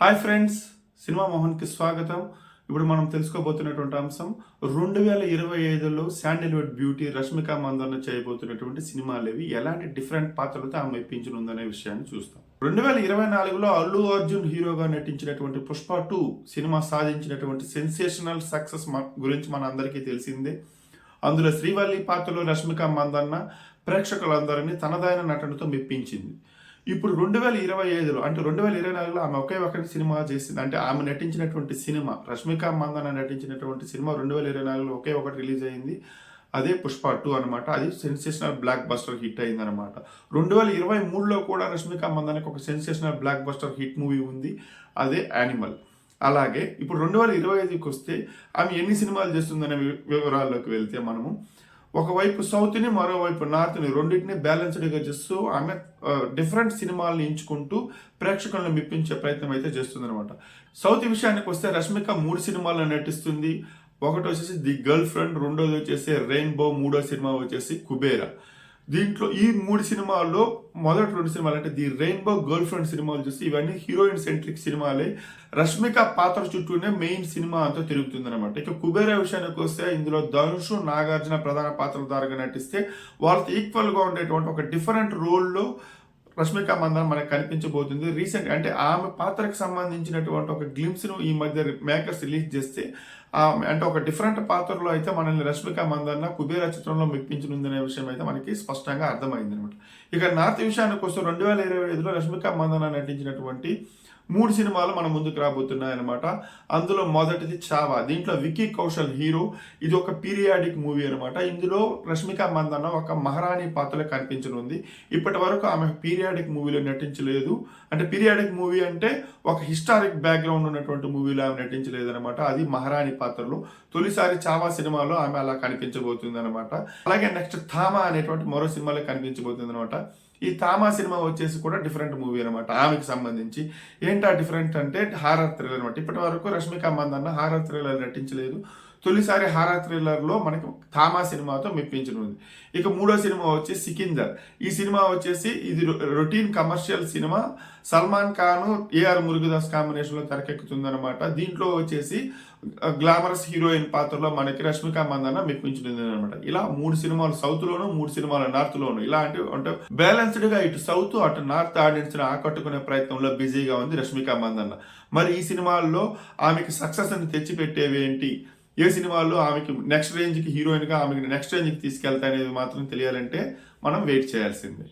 Hi friends, cinema మోహన్కి స్వాగతం. ఇప్పుడు మనం తెలుసుకోబోతున్నటువంటి అంశం 2025లో శాండిల్వుడ్ బ్యూటీ రష్మిక మందన్న చేయబోతున్నటువంటి సినిమాలేవి ఎలాంటి డిఫరెంట్ పాత్రలతో ఆమె మెప్పించనుందనే విషయాన్ని చూస్తాం. 2024లో అల్లు అర్జున్ హీరోగా నటించినటువంటి పుష్ప 2 సినిమా సాధించినటువంటి సెన్సేషనల్ సక్సెస్ గురించి మన అందరికీ తెలిసిందే. అందులో శ్రీవల్లి పాత్రలో రష్మిక మందన్న ప్రేక్షకులందరినీ తనదైన నటనతో మెప్పించింది. ఇప్పుడు 2025లో అంటే 2024లో ఆమె ఒకే ఒకటి సినిమా చేసింది. అంటే ఆమె నటించినటువంటి సినిమా, రష్మిక మందన్న నటించినటువంటి సినిమా 2024లో ఒకే ఒకటి రిలీజ్ అయింది. అదే పుష్ప 2 అనమాట. అది సెన్సేషనల్ బ్లాక్ బస్టర్ హిట్ అయింది అనమాట. 2023లో కూడా రష్మిక మందన్నకి ఒక sensational block buster hit movie ఉంది. అదే యానిమల్. అలాగే ఇప్పుడు 2025కి వస్తే ఆమె ఎన్ని సినిమాలు చేస్తుందనే వివరాల్లోకి వెళ్తే మనము ఒకవైపు సౌత్ని, మరోవైపు నార్త్ని రెండింటిని బ్యాలెన్స్డ్గా చేస్తూ ఆమె డిఫరెంట్ సినిమాలను ఎంచుకుంటూ ప్రేక్షకులను మెప్పించే ప్రయత్నం అయితే చేస్తుందన్నమాట. సౌత్ విషయానికి వస్తే రష్మిక 3 సినిమాల్లో నటిస్తుంది. ఒకటి వచ్చేసి ది గర్ల్ ఫ్రెండ్, రెండోది వచ్చేసి రెయిన్బో, మూడో సినిమా వచ్చేసి కుబేరా. దీంట్లో ఈ 3 సినిమాల్లో మొదటి 2 సినిమాలు అంటే ది రెయిన్బో, గర్ల్ ఫ్రెండ్ సినిమాలు చూసి ఇవన్నీ హీరోయిన్ సెంట్రిక్ సినిమాలే. రష్మిక పాత్ర చుట్టూనే మెయిన్ సినిమా అంతా తిరుగుతుంది అనమాట. ఇక కుబేరా విషయానికి వస్తే ఇందులో ధనుష్, నాగార్జున ప్రధాన పాత్రధారుగా నటిస్తే వాళ్ళతో ఈక్వల్గా ఉండేటువంటి ఒక డిఫరెంట్ రోల్లో రష్మిక మందన్న మనకు కనిపించబోతుంది. రీసెంట్ అంటే ఆమె పాత్రకు సంబంధించినటువంటి ఒక గ్లిమ్స్ను ఈ మధ్య మేకర్స్ రిలీజ్ చేస్తే అంటే ఒక డిఫరెంట్ పాత్రలో అయితే మనల్ని రష్మిక మందన్న కుబేరా చిత్రంలో మెప్పించనుందనే విషయం అయితే మనకి స్పష్టంగా అర్థమైంది అనమాట. ఇక నార్త్ విషయానికి వస్తే 2025లో రష్మిక మందన్న నటించినటువంటి 3 సినిమాలు మన ముందుకు రాబోతున్నాయన్నమాట. అందులో మొదటిది చావా. దీంట్లో విక్కీ కౌశల్ హీరో. ఇది ఒక పీరియాడిక్ మూవీ అనమాట. ఇందులో రష్మిక మందన్న ఒక మహారాణి పాత్రలో కనిపించనుంది. ఇప్పటి వరకు ఆమె పీరియాడిక్ మూవీలో నటించలేదు. అంటే పీరియాడిక్ మూవీ అంటే ఒక హిస్టారిక్ బ్యాక్గ్రౌండ్ ఉన్నటువంటి మూవీలో ఆమె నటించలేదు అనమాట. అది మహారాణి పాత్రలో తొలిసారి చావా సినిమాలో ఆమె అలా కనిపించబోతుంది అనమాట. అలాగే నెక్స్ట్ థామా అనేటువంటి మరో సినిమాలో కనిపించబోతుంది అనమాట. ఈ థామా సినిమా వచ్చేసి కూడా డిఫరెంట్ మూవీ అనమాట. ఆమెకి సంబంధించి ఏంటా డిఫరెంట్ అంటే హారర్ థ్రిల్లర్ అనమాట. ఇప్పటి వరకు రష్మిక మందన్న హారర్ థ్రిల్లర్ నటించలేదు. తొలిసారి హారర్ థ్రిల్లర్లో మనకి థామా సినిమాతో మెప్పించనుంది. ఇక మూడో సినిమా వచ్చి సికిందర్. ఈ సినిమా వచ్చేసి ఇది routine commercial cinema. Salman Khan, AR Murugadoss కాంబినేషన్లో తెరకెక్కుతుందనమాట. దీంట్లో వచ్చేసి గ్లామరస్ హీరోయిన్ పాత్రలో మనకి రష్మిక మందన్న మెప్పించుతుంది అనమాట. ఇలా 3 సినిమాలు సౌత్లోను, 3 సినిమాలు నార్త్లోను. ఇలా అంటే బ్యాలెన్స్డ్గా ఇటు సౌత్ అటు నార్త్ ఆడియన్స్ని ఆకట్టుకునే ప్రయత్నంలో బిజీగా ఉంది రష్మిక మందన్న. మరి ఈ సినిమాల్లో ఆమెకి సక్సెస్ అని తెచ్చిపెట్టేవి ఏంటి, ఏ సినిమాల్లో ఆమెకి నెక్స్ట్ రేంజ్కి హీరోయిన్గా ఆమెకి నెక్స్ట్ రేంజ్కి తీసుకెళ్తాయి అనేది మాత్రం తెలియాలంటే మనం వెయిట్ చేయాల్సిందే.